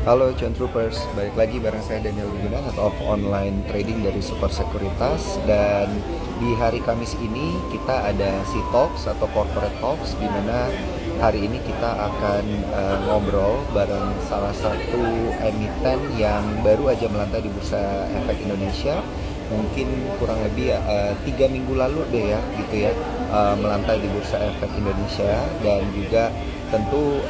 Halo John Troopers, balik lagi bareng saya Daniel Wiguna, Head of Online Trading dari Super Sekuritas. Dan di hari Kamis ini kita ada C-Talks atau Corporate Talks, di mana hari ini kita akan ngobrol bareng salah satu emiten yang baru aja melantai di Bursa Efek Indonesia. Mungkin kurang lebih 3 minggu lalu deh ya, gitu ya, melantai di Bursa Efek Indonesia. Dan juga tentu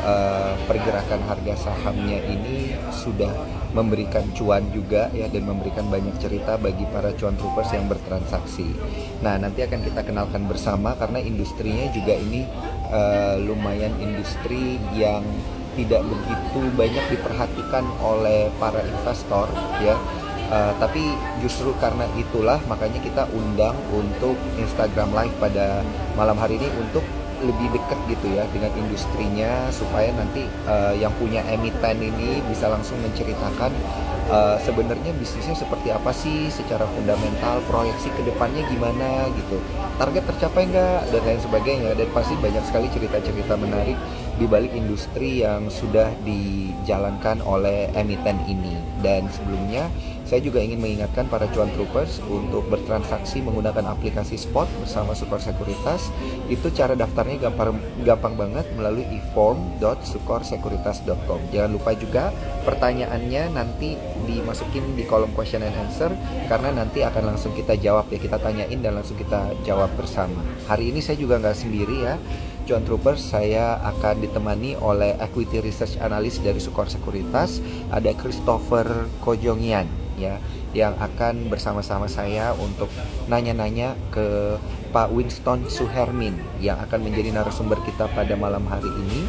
pergerakan harga sahamnya ini sudah memberikan cuan juga ya, dan memberikan banyak cerita bagi para cuan troopers yang bertransaksi. Nah, nanti akan kita kenalkan bersama karena industrinya juga ini lumayan industri yang tidak begitu banyak diperhatikan oleh para investor ya. Tapi justru karena itulah makanya kita undang untuk Instagram Live pada malam hari ini untuk lebih dekat gitu ya dengan industrinya, supaya nanti yang punya emiten ini bisa langsung menceritakan sebenarnya bisnisnya seperti apa sih secara fundamental, proyeksi kedepannya gimana gitu, target tercapai nggak, dan lain sebagainya. Dan pasti banyak sekali cerita-cerita menarik di balik industri yang sudah dijalankan oleh emiten ini. Dan sebelumnya saya juga ingin mengingatkan para cuan troopers untuk bertransaksi menggunakan aplikasi Spot bersama Super Sekuritas. Itu cara daftarnya gampang banget melalui e-form.sukorsekuritas.com. Jangan lupa juga pertanyaannya nanti dimasukin di kolom question and answer, karena nanti akan langsung kita jawab ya, kita tanyain dan langsung kita jawab bersama. Hari ini saya juga nggak sendiri ya, Cuan Troopers. Saya akan ditemani oleh Equity Research Analyst dari Sukor Sekuritas, ada Christopher Kojongian ya, yang akan bersama-sama saya untuk nanya-nanya ke Pak Winston Suhermin yang akan menjadi narasumber kita pada malam hari ini,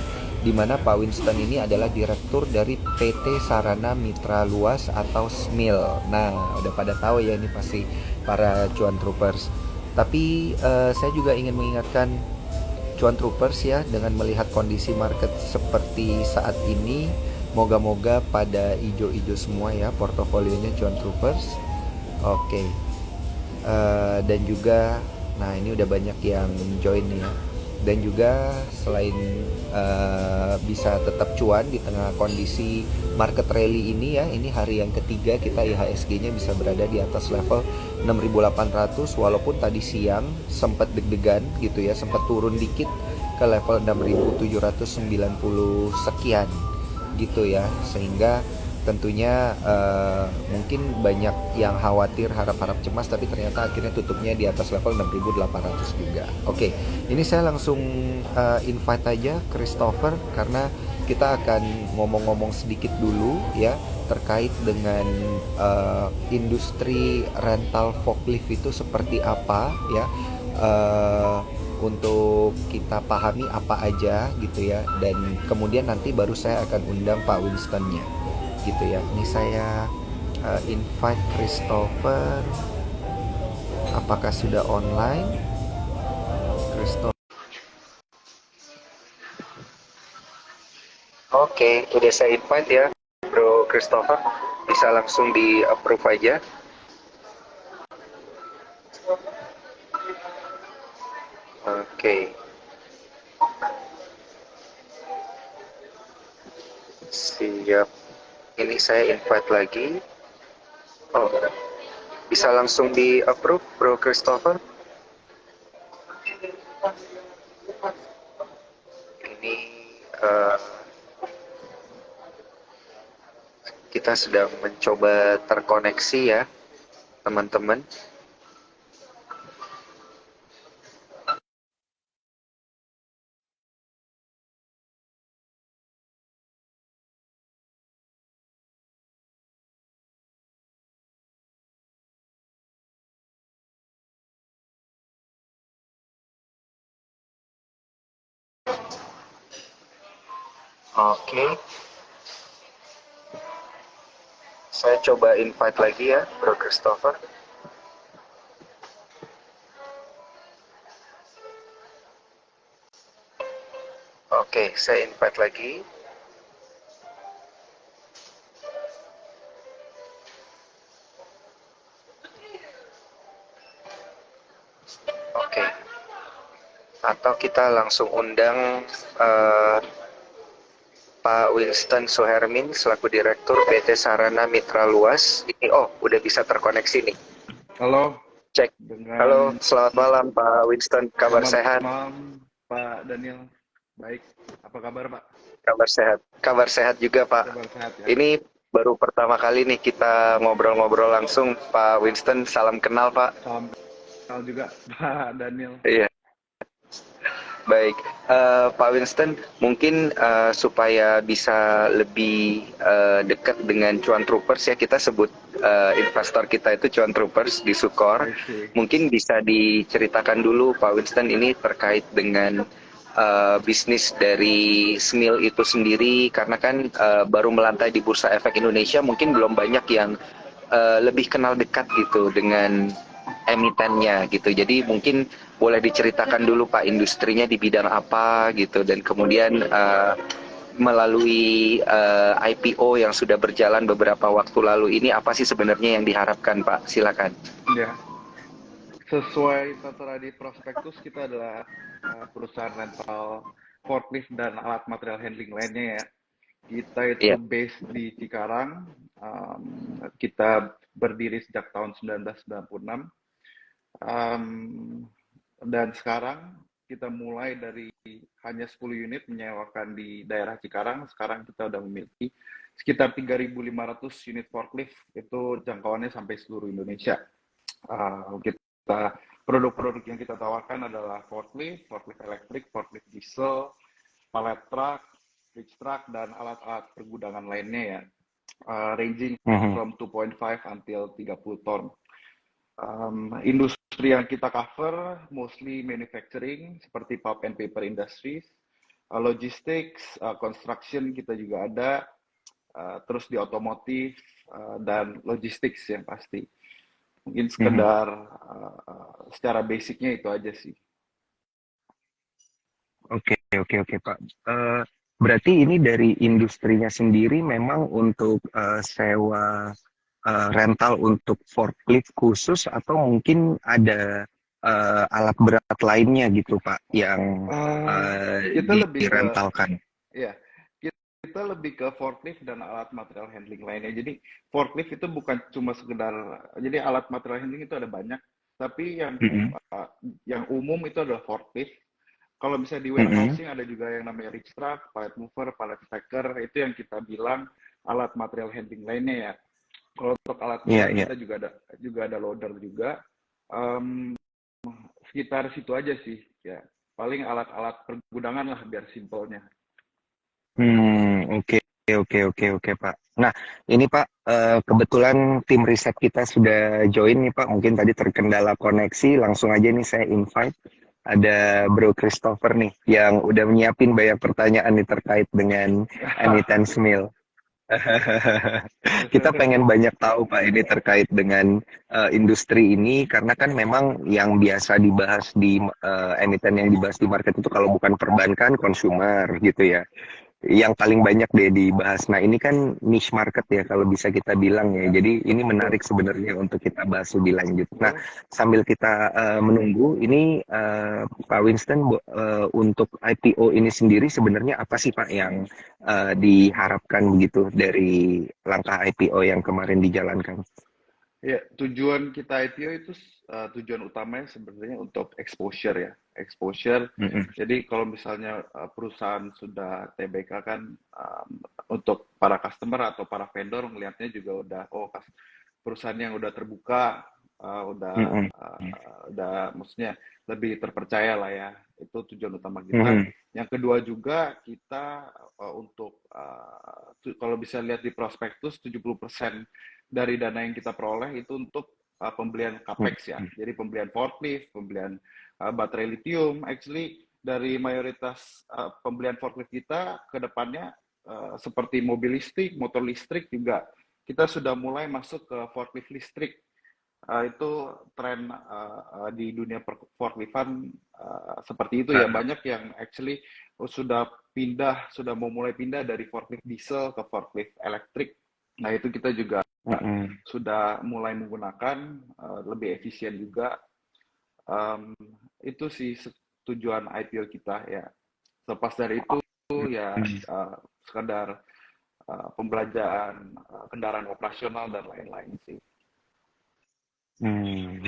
di mana Pak Winston ini adalah direktur dari PT Sarana Mitra Luas atau SMIL. Nah, udah pada tahu ya ini pasti para cuan troopers. Tapi saya juga ingin mengingatkan cuan troopers ya, dengan melihat kondisi market seperti saat ini, moga-moga pada ijo-ijo semua ya portofolionya cuan troopers. Oke. Dan juga, nah ini udah banyak yang join nih ya. Dan juga selain bisa tetap cuan di tengah kondisi market rally ini ya, ini hari yang ketiga kita IHSG-nya bisa berada di atas level 6.800, walaupun tadi siang sempat deg-degan gitu ya, sempat turun dikit ke level 6.790 sekian gitu ya, sehingga tentunya mungkin banyak yang khawatir, harap-harap cemas, tapi ternyata akhirnya tutupnya di atas level 6.800 juga. Oke, ini saya langsung invite aja Christopher, karena kita akan ngomong-ngomong sedikit dulu ya terkait dengan industri rental forklift itu seperti apa ya, untuk kita pahami apa aja gitu ya. Dan kemudian nanti baru saya akan undang Pak Winstonnya gitu ya. Ini saya invite Christopher. Apakah sudah online? Christopher. Oke, udah saya invite ya, Bro Christopher. Bisa langsung di approve aja. Oke, siap. Ini saya invite lagi. Oh, bisa langsung di approve, Bro Christopher. Ini uh, kita sedang mencoba terkoneksi ya, teman-teman. Oke, saya coba invite lagi ya, Bro Christopher. Oke, saya invite lagi. Oke, atau kita langsung undang uh, Pak Winston Suhermin selaku Direktur PT Sarana Mitra Luas. Ini udah bisa terkoneksi nih. Halo, Cek. Halo, dengan selamat malam Pak Winston. Kabar selamat sehat? malam Pak Daniel. Baik, apa kabar Pak? Kabar sehat. Kabar sehat juga Pak. Kabar sehat ya. Ini baru pertama kali nih kita ngobrol-ngobrol langsung. Pak Winston, salam kenal Pak. Salam kenal juga Pak Daniel. Iya. Baik, Pak Winston, mungkin supaya bisa lebih dekat dengan Cuan Troopers ya, kita sebut investor kita itu Cuan Troopers di Sukor. Oke. Mungkin bisa diceritakan dulu Pak Winston ini terkait dengan bisnis dari Smil itu sendiri, karena kan baru melantai di Bursa Efek Indonesia, mungkin belum banyak yang lebih kenal dekat gitu dengan emitennya gitu. Jadi mungkin boleh diceritakan dulu Pak industrinya di bidang apa gitu, dan kemudian melalui IPO yang sudah berjalan beberapa waktu lalu ini apa sih sebenarnya yang diharapkan Pak? Silakan. Ya, sesuai tertera di prospektus kita adalah perusahaan rental forklift dan alat material handling lainnya ya. Kita itu Iya. based di Cikarang. Kita berdiri sejak tahun 1996. Dan sekarang kita mulai dari hanya 10 unit menyewakan di daerah Cikarang. Sekarang kita udah memiliki sekitar 3.500 unit forklift, itu jangkauannya sampai seluruh Indonesia. Produk-produk yang kita tawarkan adalah forklift elektrik, forklift diesel, pallet truck, reach truck, dan alat-alat pergudangan lainnya ya, ranging from 2.5 until 30 ton. Industri yang kita cover mostly manufacturing seperti pulp and paper industries, logistics, construction kita juga ada, terus di otomotif dan logistics yang pasti. Mungkin sekedar secara basicnya itu aja sih. Oke Pak. Berarti ini dari industrinya sendiri memang untuk sewa rental untuk forklift khusus, atau mungkin ada alat berat lainnya gitu Pak yang Kita lebih direntalkan? Ya, kita lebih ke forklift dan alat material handling lainnya. Jadi forklift itu bukan cuma sekedar, jadi alat material handling itu ada banyak, tapi yang umum itu adalah forklift. Kalau bisa di warehousing ada juga yang namanya reach truck, pallet mover, pallet stacker, itu yang kita bilang alat material handling lainnya ya. Kalau untuk alat berat kita juga ada loader juga. Sekitar situ aja sih ya. Paling alat-alat pergudangan lah biar simpelnya. Oke Pak. Nah ini Pak, kebetulan tim riset kita sudah join nih Pak. Mungkin tadi terkendala koneksi, langsung aja nih saya invite. Ada Bro Christopher nih yang udah menyiapin banyak pertanyaan nih terkait dengan emiten Smil. Kita pengen banyak tahu Pak ini terkait dengan industri ini, karena kan memang yang biasa dibahas di emiten yang dibahas di market itu kalau bukan perbankan, consumer gitu ya. Yang paling banyak deh dibahas. Nah ini kan niche market ya kalau bisa kita bilang ya. Jadi ini menarik sebenarnya untuk kita bahas lebih lanjut. Nah sambil kita menunggu ini Pak Winston, untuk IPO ini sendiri sebenarnya apa sih Pak yang diharapkan begitu dari langkah IPO yang kemarin dijalankan? Ya, tujuan kita IPO itu tujuan utamanya sebenarnya untuk exposure ya. Exposure. Jadi kalau misalnya perusahaan sudah TBK kan, untuk para customer atau para vendor melihatnya juga udah perusahaan yang udah terbuka, udah maksudnya lebih terpercaya lah ya. Itu tujuan utama kita. Yang kedua juga kita kalau bisa lihat di prospektus 70% dari dana yang kita peroleh itu untuk pembelian capex ya. Jadi pembelian forklift, pembelian baterai lithium. Actually dari mayoritas pembelian forklift kita ke depannya seperti mobil listrik, motor listrik juga kita sudah mulai masuk ke forklift listrik. Itu tren di dunia forkliftan seperti itu ya. Banyak yang actually sudah mau mulai pindah dari forklift diesel ke forklift elektrik. Nah itu kita juga sudah mulai menggunakan, lebih efisien juga. Itu sih tujuan IPO kita ya. Lepas dari itu itu ya sekedar pembelanjaan kendaraan operasional dan lain-lain sih.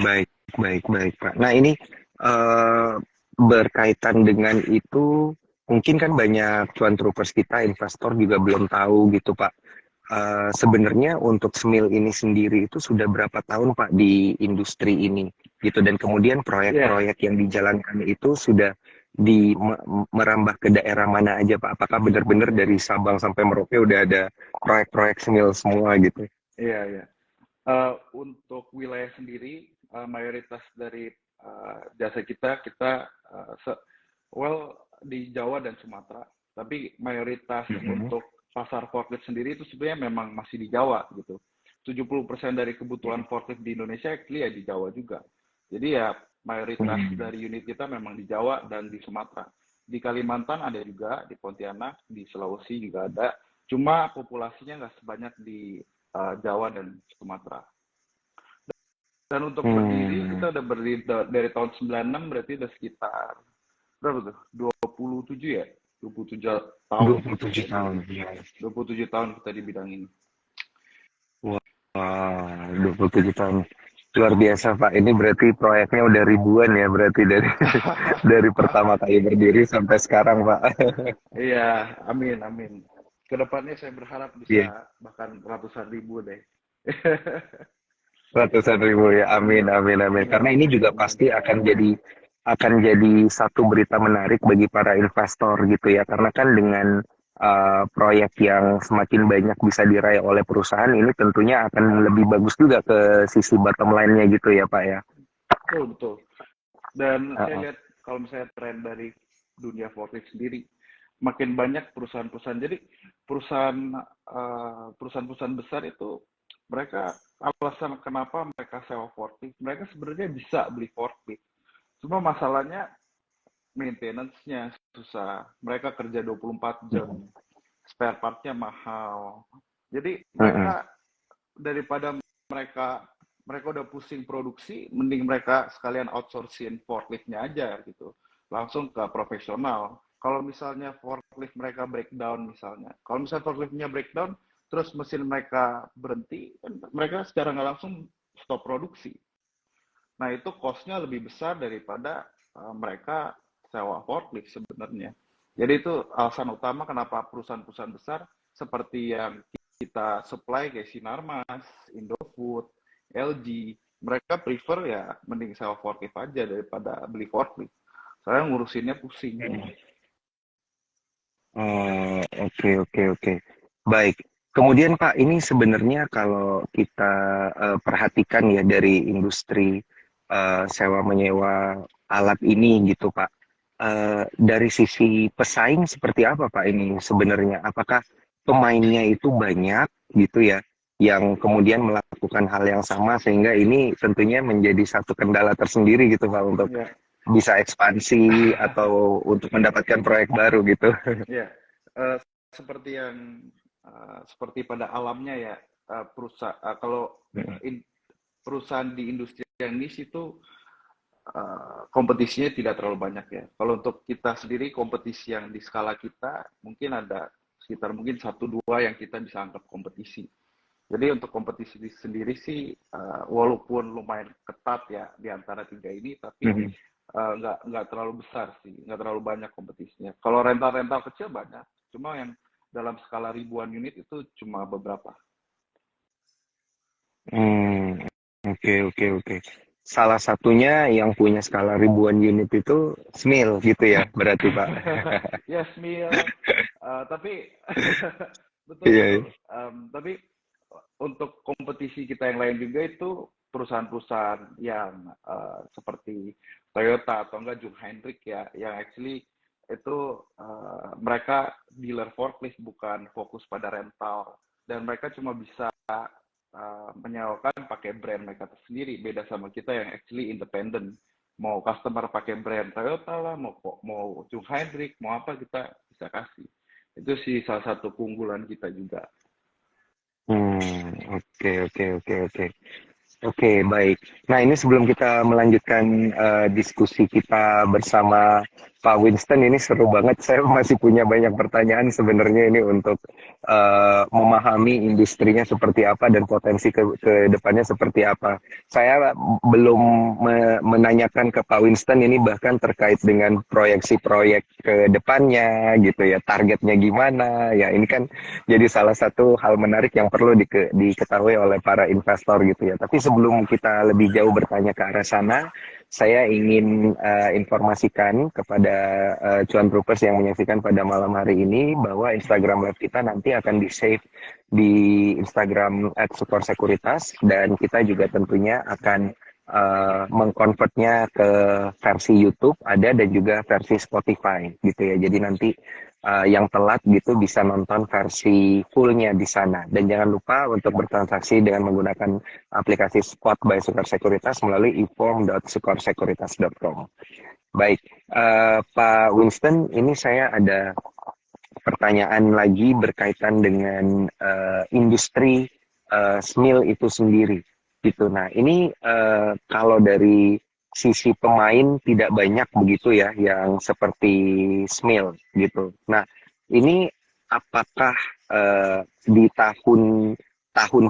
Baik, baik, baik, Pak. Nah, ini eh, berkaitan dengan itu, mungkin kan banyak cuan troopers kita, investor juga belum tahu gitu, Pak. Sebenarnya untuk Smil ini sendiri itu sudah berapa tahun, Pak, di industri ini, gitu. Dan kemudian Ya, proyek-proyek yang dijalankan itu sudah merambah ke daerah mana aja, Pak? Apakah benar-benar dari Sabang sampai Merauke udah ada proyek-proyek Smil semua gitu? iya, iya. Untuk wilayah sendiri, mayoritas dari jasa kita di Jawa dan Sumatera. Tapi mayoritas untuk pasar forklift sendiri itu sebenarnya memang masih di Jawa gitu. 70% dari kebutuhan forklift di Indonesia actually ya di Jawa juga. Jadi ya mayoritas dari unit kita memang di Jawa dan di Sumatera. Di Kalimantan ada juga, di Pontianak, di Sulawesi juga ada. Cuma populasinya nggak sebanyak di Jawa dan Sumatera. Dan untuk berdiri, kita udah berdiri dari tahun 96, berarti udah sekitar, berapa tuh? 27 ya? 27 tahun. 27 tahun, ya. 27 tahun kita di bidang ini. Wah, 27 tahun. Luar biasa, Pak. Ini berarti proyeknya udah ribuan ya, berarti dari dari pertama kali berdiri sampai sekarang, Pak. Iya, amin, amin. Kedepannya saya berharap Iya, bisa bahkan ratusan ribu deh. ratusan ribu ya. Amin, amin, amin. Amin, Karena ini juga amin. pasti akan jadi satu berita menarik bagi para investor gitu ya. Karena kan dengan proyek yang semakin banyak bisa diraih oleh perusahaan ini tentunya akan lebih bagus juga ke sisi bottom line-nya gitu ya, Pak ya. Betul, betul. Dan saya Heeh. lihat kalau misalnya tren dari dunia forklift sendiri, makin banyak perusahaan-perusahaan. Jadi perusahaan-perusahaan besar itu mereka alasan kenapa mereka sewa forklift, mereka sebenarnya bisa beli forklift. Cuma masalahnya maintenance-nya susah. Mereka kerja 24 jam, spare part-nya mahal. Jadi Heeh. mereka daripada mereka mereka udah pusing produksi, mending mereka sekalian outsourcing forklift-nya aja gitu. Langsung ke profesional. Kalau misalnya forklift mereka breakdown misalnya, kalau misalnya forklift-nya breakdown, terus mesin mereka berhenti, kan mereka secara nggak langsung stop produksi. Nah itu cost-nya lebih besar daripada mereka sewa forklift sebenarnya. Jadi itu alasan utama kenapa perusahaan-perusahaan besar seperti yang kita supply kayak Sinarmas, Indofood, LG, mereka prefer ya mending sewa forklift aja daripada beli forklift. Saya ngurusinnya pusing. Oh, oke, oke, oke. Baik. Kemudian Pak, ini sebenarnya kalau kita perhatikan ya dari industri sewa menyewa alat ini gitu Pak. Dari sisi pesaing seperti apa Pak ini sebenarnya? Apakah pemainnya itu banyak gitu ya, yang kemudian melakukan hal yang sama sehingga ini tentunya menjadi satu kendala tersendiri gitu Pak untuk Ya, bisa ekspansi atau untuk mendapatkan proyek baru gitu. ya. Eh, seperti yang seperti pada alamnya ya perusahaan kalau in- perusahaan di industri yang niche itu kompetisinya tidak terlalu banyak ya. Kalau untuk kita sendiri kompetisi yang di skala kita mungkin ada sekitar mungkin satu dua yang kita bisa anggap kompetisi. Jadi untuk kompetisi sendiri sih walaupun lumayan ketat ya di antara tiga ini, tapi nggak terlalu besar sih, nggak terlalu banyak kompetisinya. Kalau rental-rental kecil banyak, cuma yang dalam skala ribuan unit itu cuma beberapa. Hmm, oke, oke, oke. Salah satunya yang punya skala ribuan unit itu Smil gitu ya, berarti Pak. Ya, Smil. Tapi betul Iya, betul. iya. Tapi untuk kompetisi kita yang lain juga itu perusahaan-perusahaan yang seperti Toyota atau enggak Jung Heinrich ya, yang actually itu mereka dealer forklift bukan fokus pada rental dan mereka cuma bisa menyewakan pakai brand mereka sendiri. Beda sama kita yang actually independent. Mau customer pakai brand Toyota lah, mau Jung Heinrich, mau apa kita bisa kasih. Itu sih salah satu keunggulan kita juga. Oke, oke, oke, oke. Oke, baik. Nah, ini sebelum kita melanjutkan diskusi kita bersama Pak Winston, ini seru banget. Saya masih punya banyak pertanyaan sebenarnya ini untuk memahami industrinya seperti apa dan potensi ke depannya seperti apa. Saya belum menanyakan ke Pak Winston ini bahkan terkait dengan proyeksi proyek ke depannya gitu ya, targetnya gimana. Ya, ini kan jadi salah satu hal menarik yang perlu diketahui oleh para investor gitu ya. Tapi sebelum kita lebih jauh bertanya ke arah sana, saya ingin informasikan kepada Cuan Troopers yang menyaksikan pada malam hari ini bahwa Instagram Live kita nanti akan di-save di Instagram @sukorsekuritas dan kita juga tentunya akan mengkonvertnya ke versi YouTube ada dan juga versi Spotify gitu ya. Jadi nanti yang telat gitu bisa nonton versi fullnya di sana. Dan jangan lupa untuk bertransaksi dengan menggunakan aplikasi Spot by Sukor Sekuritas melalui e-form.sukorsekuritas.com. Baik, Pak Winston, ini saya ada pertanyaan lagi berkaitan dengan industri SMIL itu sendiri. Gitu. Nah, ini kalau dari sisi pemain tidak banyak begitu ya yang seperti SMIL gitu. Nah, ini apakah di tahun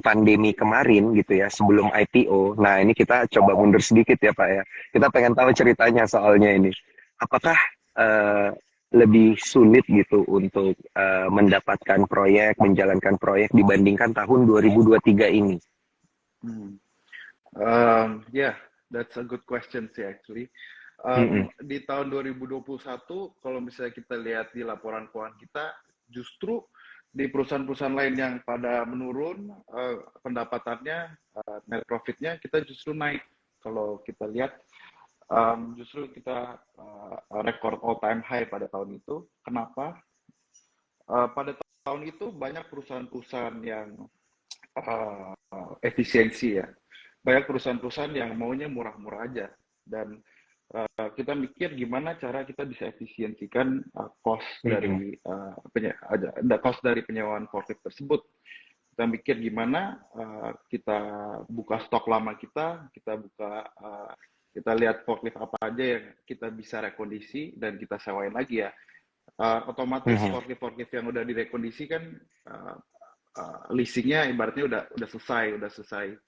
pandemi kemarin gitu ya sebelum IPO. Nah, ini kita coba mundur sedikit ya Pak ya. Kita pengen tahu ceritanya soalnya ini. Apakah eh, lebih sulit gitu untuk mendapatkan proyek, menjalankan proyek dibandingkan tahun 2023 ini? Hmm. Yeah, that's a good question sih actually. Mm-mm. Di tahun 2021, kalau misalnya kita lihat di laporan keuangan kita, justru di perusahaan-perusahaan lain yang pada menurun pendapatannya, net profitnya, kita justru naik. Kalau kita lihat, justru kita record all time high pada tahun itu. Kenapa? Pada tahun itu banyak perusahaan-perusahaan yang efisiensi ya. Banyak perusahaan-perusahaan yang maunya murah-murah aja. Dan kita mikir gimana cara kita bisa efisiensikan cost dari cost dari penyewaan forklift tersebut. Kita mikir gimana kita buka stok lama kita buka kita lihat forklift apa aja yang kita bisa rekondisi dan kita sewain lagi ya. Otomatis forklift yang udah direkondisi kan leasingnya ibaratnya udah selesai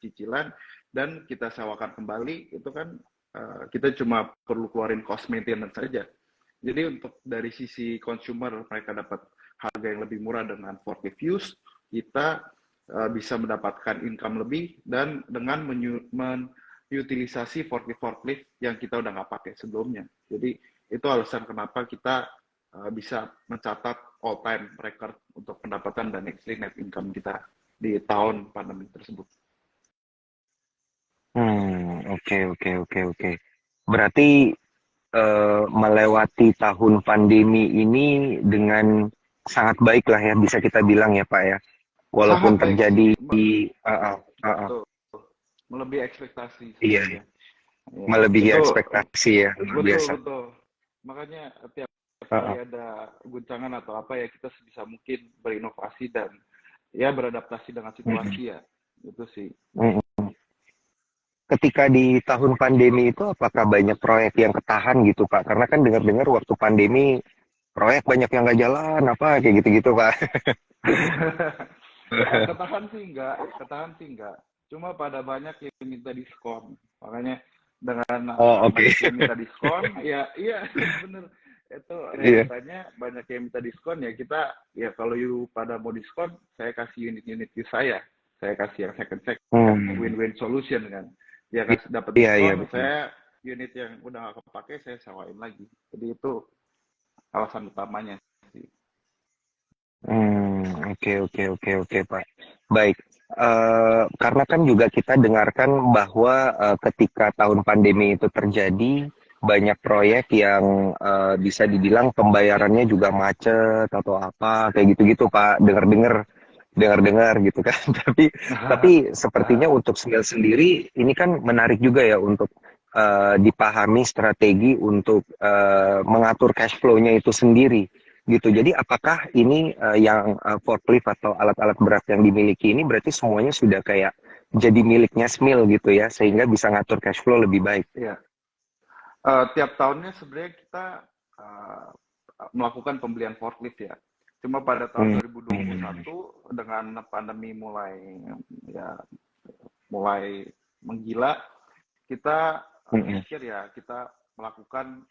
cicilan dan kita sewakan kembali itu kan kita cuma perlu keluarin cost maintenance saja. Jadi untuk dari sisi consumer mereka dapat harga yang lebih murah dengan forklift used, kita bisa mendapatkan income lebih dan dengan utilisasi forklift yang kita udah nggak pakai sebelumnya. Jadi itu alasan kenapa kita bisa mencatat all time record untuk pendapatan dan net income kita di tahun pandemi tersebut. Oke. Berarti melewati tahun pandemi ini dengan sangat baik lah ya bisa kita bilang ya Pak ya. Walaupun terjadi melebihi ekspektasi. Iya. Ya. Melebihi ekspektasi ya, luar biasa. Betul. Makanya tiap kali ada guncangan atau apa ya kita sebisa mungkin berinovasi dan ya beradaptasi dengan situasi ya. Itu sih. Ketika di tahun pandemi itu apakah banyak proyek yang ketahan gitu Pak? Karena kan dengar-dengar waktu pandemi proyek banyak yang nggak jalan apa kayak gitu-gitu Pak. Ketahan sih enggak. Cuma pada banyak yang minta diskon. Makanya dengan banyak yang minta diskon, ya iya bener. Itu realitanya banyak yang minta diskon ya kita ya kalau pada mau diskon saya kasih unit-unit saya kasih yang second win-win solution kan. Dia kasih dapat diskon, saya unit yang udah nggak kepake saya sewain lagi. Jadi itu alasan utamanya sih. Oke Pak. Baik. Karena kan juga kita dengarkan bahwa ketika tahun pandemi itu terjadi banyak proyek yang bisa dibilang pembayarannya juga macet atau apa kayak gitu-gitu Pak. Dengar gitu kan. Tapi sepertinya untuk SMIL sendiri ini kan menarik juga ya untuk dipahami strategi untuk mengatur cash flow-nya itu sendiri gitu. Jadi apakah ini yang forklift atau alat-alat berat yang dimiliki ini berarti semuanya sudah kayak jadi miliknya SMIL gitu ya, sehingga bisa ngatur cash flow lebih baik. Iya. Tiap tahunnya sebenarnya kita uh, melakukan pembelian forklift ya. Cuma pada tahun Hmm. 2021 dengan pandemi ya mulai menggila, kita Hmm. pikir ya kita melakukan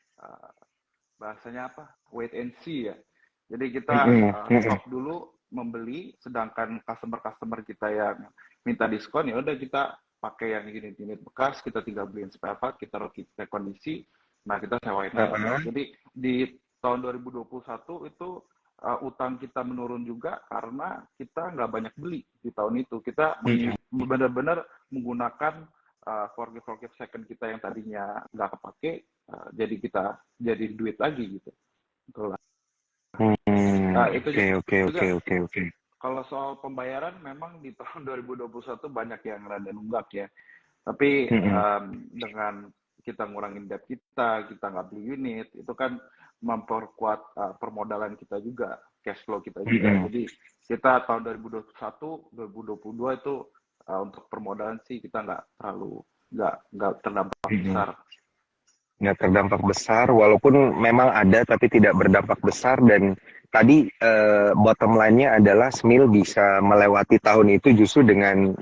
bahasanya apa? Wait and see ya. Jadi kita Hmm. Hmm. stop dulu membeli, sedangkan customer-customer kita yang minta diskon ya udah kita pakai yang unit-unit bekas, kita tinggal beliin spare part, kita kondisi, nah kita sewain lagi. Hmm. Jadi di tahun 2021 itu utang kita menurun juga karena kita nggak banyak beli di tahun itu. Kita benar-benar menggunakan forklift second kita yang tadinya nggak kepake, jadi duit lagi gitu. Itulah. Nah, itu Oke. kalau soal pembayaran memang di tahun 2021 banyak yang rada nunggak ya. Tapi dengan kita ngurangin debt kita nggak beli unit, itu kan memperkuat permodalan kita juga, cash flow kita juga. Jadi kita tahun 2021, 2022 itu untuk permodalan sih kita nggak terdampak besar. Nggak terdampak besar, walaupun memang ada tapi tidak berdampak besar. Dan tadi bottom line-nya adalah SMIL bisa melewati tahun itu justru dengan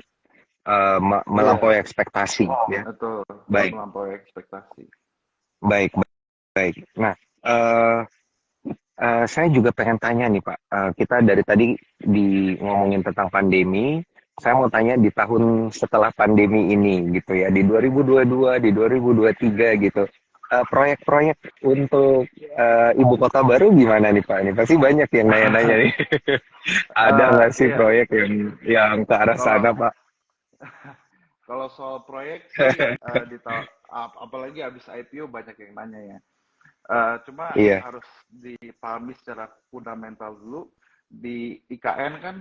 melampaui ekspektasi ya. Betul, Baik, melampaui ekspektasi. baik. Nah, saya juga pengen tanya nih Pak, kita dari tadi ngomongin tentang pandemi, saya mau tanya di tahun setelah pandemi ini gitu ya, di 2022, di 2023 gitu, proyek-proyek untuk ibu kota baru gimana nih Pak? Ini pasti banyak yang nanya-nanya nih. Ada nggak sih Iya. proyek yang ke arah sana Pak? Kalau soal proyek sih apalagi habis IPO banyak yang nanya ya. Cuma Iya. harus dipahami secara fundamental dulu. Di IKN kan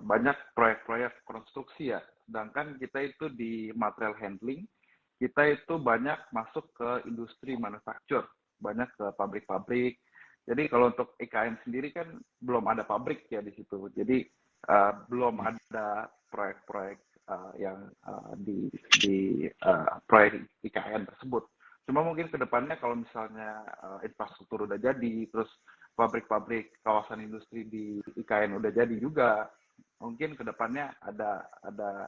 banyak proyek-proyek konstruksi ya. Sedangkan kita itu di material handling, kita itu banyak masuk ke industri manufacture, banyak ke pabrik-pabrik. Jadi kalau untuk IKN sendiri kan belum ada pabrik ya di situ. Jadi belum ada proyek-proyek yang di proyek IKN tersebut. Cuma mungkin ke depannya kalau misalnya infrastruktur udah jadi, terus pabrik-pabrik kawasan industri di IKN udah jadi juga, mungkin ke depannya ada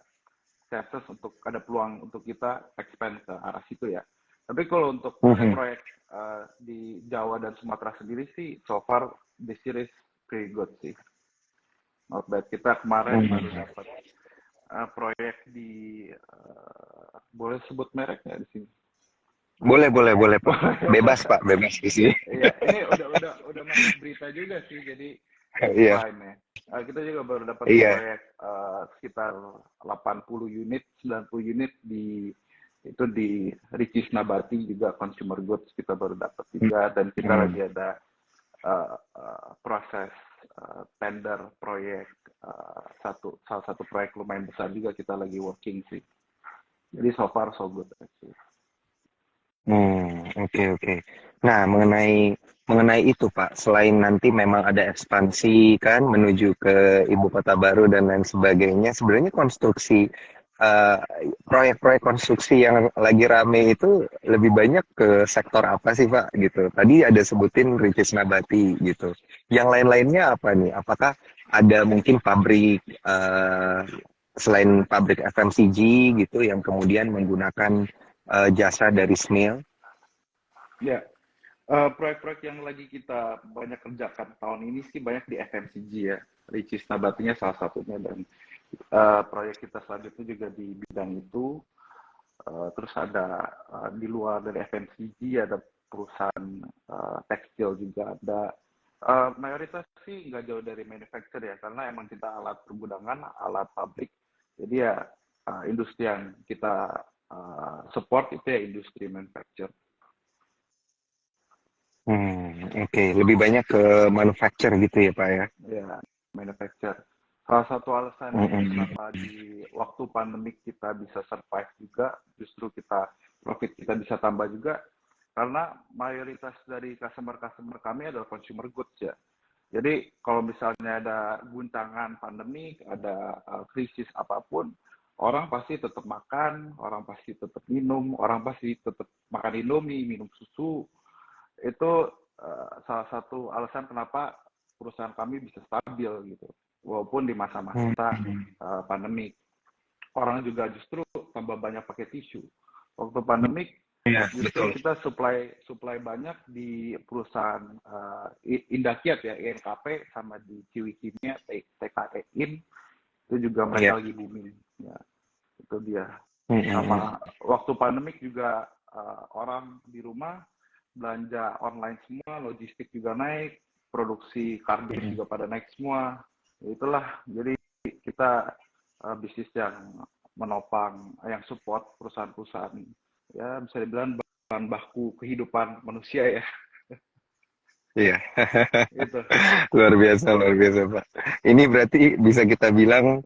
chances untuk ada peluang untuk kita expand ke arah situ ya. Tapi kalau untuk proyek di Jawa dan Sumatera sendiri sih, so far this year is pretty good sih. Not bad. Kita kemarin baru dapat proyek di boleh sebut merek nggak di sini? Boleh Pak. Bebas Pak, bebas di sini. Iya, ini udah masuk berita juga sih, jadi Iya. fine ya. Kita juga baru dapat Iya. proyek sekitar 80 unit, 90 unit itu di Ricis Nabati juga consumer goods kita baru dapat juga, dan kita lagi ada proses tender proyek salah satu proyek lumayan besar juga kita lagi working sih. Jadi so far so good actually. Oke. Nah, mengenai itu Pak, selain nanti memang ada ekspansi kan menuju ke ibu kota baru dan lain sebagainya, sebenarnya konstruksi proyek-proyek konstruksi yang lagi rame itu lebih banyak ke sektor apa sih Pak gitu? Tadi ada sebutin Ricis Nabati gitu. Yang lain-lainnya apa nih? Apakah ada mungkin pabrik selain pabrik FMCG gitu yang kemudian menggunakan jasa dari SMIL? Ya, proyek-proyek yang lagi kita banyak kerjakan tahun ini sih banyak di FMCG ya. Ricis Nabatinya salah satunya, dan proyek kita selanjutnya juga di bidang itu. Terus ada di luar dari FMCG ada perusahaan tekstil juga ada. Mayoritas sih nggak jauh dari manufacture ya, karena emang kita alat pergudangan, alat pabrik. Jadi ya industri yang kita support itu ya industri manufacture. Oke. Lebih banyak ke manufacture gitu ya Pak ya? Ya, manufacture. Salah satu alasan kenapa di waktu pandemik kita bisa survive juga, justru profit kita bisa tambah juga, karena mayoritas dari customer kami adalah consumer goods ya. Jadi kalau misalnya ada guncangan pandemik, ada krisis apapun, orang pasti tetap makan, orang pasti tetap minum, orang pasti tetap makan Indomie, minum susu. Itu salah satu alasan kenapa perusahaan kami bisa stabil gitu. Walaupun di masa-masa pandemik, orang juga justru tambah banyak pakai tisu. Waktu pandemik Iya, justru betul. kita supply banyak di perusahaan Indakiat ya, INKP, sama di Ciwi Kimia, TKE In, itu juga Iya. mereka lagi booming. Ya, itu dia. Mm-mm. Sama waktu pandemik juga orang di rumah belanja online semua, logistik juga naik, produksi kardus juga pada naik semua. Ya, itulah, jadi kita bisnis yang menopang, yang support perusahaan-perusahaan, ya bisa dibilang bahan baku kehidupan manusia ya. Iya. Itu. Luar biasa, Pak. Ini berarti bisa kita bilang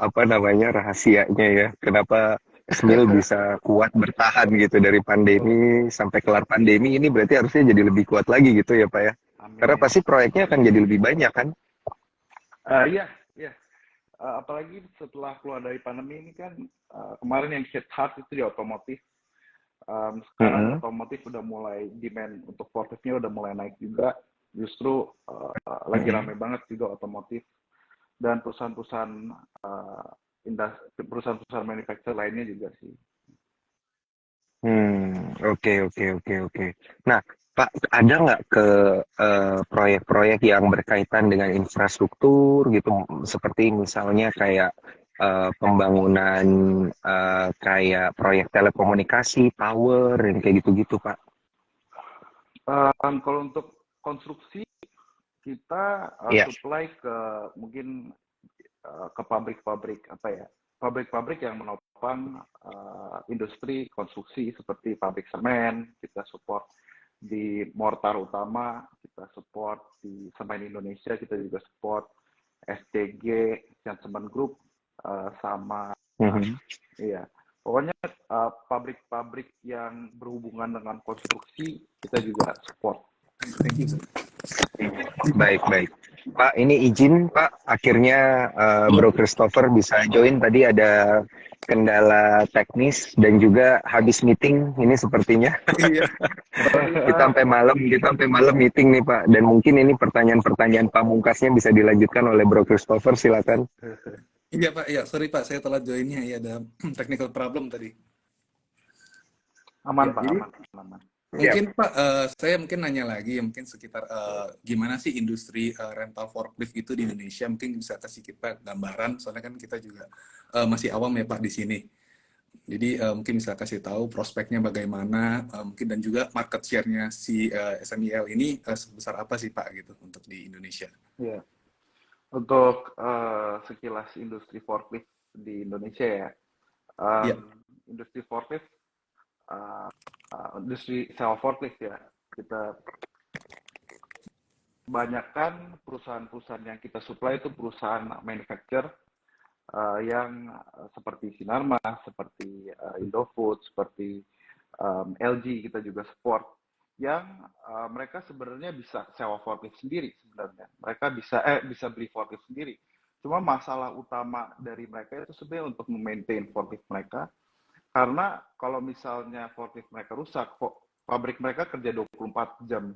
apa namanya rahasianya ya, kenapa Smil bisa kuat bertahan gitu dari pandemi sampai kelar pandemi ini berarti harusnya jadi lebih kuat lagi gitu ya, Pak ya. Karena Amin. pasti proyeknya akan jadi lebih banyak kan? Iya, iya. Apalagi setelah keluar dari pandemi ini kan, kemarin yang hit hard itu di otomotif. Sekarang Mm-mm. otomotif udah mulai, demand untuk forkliftnya udah mulai naik juga. Justru lagi Mm-mm. rame banget juga otomotif, dan perusahaan-perusahaan perusahaan-perusahaan manufacturer lainnya juga sih. Oke, oke, oke, oke. Nah, Pak, ada nggak ke proyek-proyek yang berkaitan dengan infrastruktur gitu, seperti misalnya kayak pembangunan kayak proyek telekomunikasi, tower, yang kayak gitu-gitu, Pak? Kalau untuk konstruksi, kita Iya. supply ke mungkin ke pabrik-pabrik apa ya, pabrik-pabrik yang menopang industri konstruksi seperti pabrik semen, kita support di mortar utama, kita support di Semen Indonesia, kita juga support STG, Semen Group, sama Mhm. iya, pokoknya pabrik-pabrik yang berhubungan dengan konstruksi kita juga support. Thank you, sir. Baik, baik. Pak, ini izin, Pak. Akhirnya Bro Christopher bisa join. Tadi ada kendala teknis dan juga habis meeting ini sepertinya. Iya. Kita sampai malam meeting nih, Pak. Dan mungkin ini pertanyaan-pertanyaan pamungkasnya bisa dilanjutkan oleh Bro Christopher, silakan. Iya, Pak. Ya, sorry, Pak. Saya telat joinnya. Ya, ada technical problem tadi. Aman, Ya, Pak, jadi aman. mungkin, Pak, saya mungkin nanya lagi, mungkin sekitar gimana sih industri rental forklift itu di Indonesia. Mungkin bisa kasih kita gambaran, soalnya kan kita juga masih awam ya, Pak, di sini. Jadi mungkin bisa kasih tahu prospeknya bagaimana, mungkin, dan juga market share-nya si SMIL ini sebesar apa sih, Pak, gitu, untuk di Indonesia. Iya. Untuk sekilas industri forklift di Indonesia ya, Iya. industri forklift, industri sewa forklift ya, kita banyakkan perusahaan-perusahaan yang kita supply itu perusahaan manufacturer yang seperti Sinarmas, seperti Indofood, seperti LG kita juga support, yang mereka sebenarnya bisa sewa forklift sendiri sebenarnya. Mereka bisa beli forklift sendiri. Cuma masalah utama dari mereka itu sebenarnya untuk memaintain forklift mereka, karena kalau misalnya forklift mereka rusak, pabrik mereka kerja 24 jam,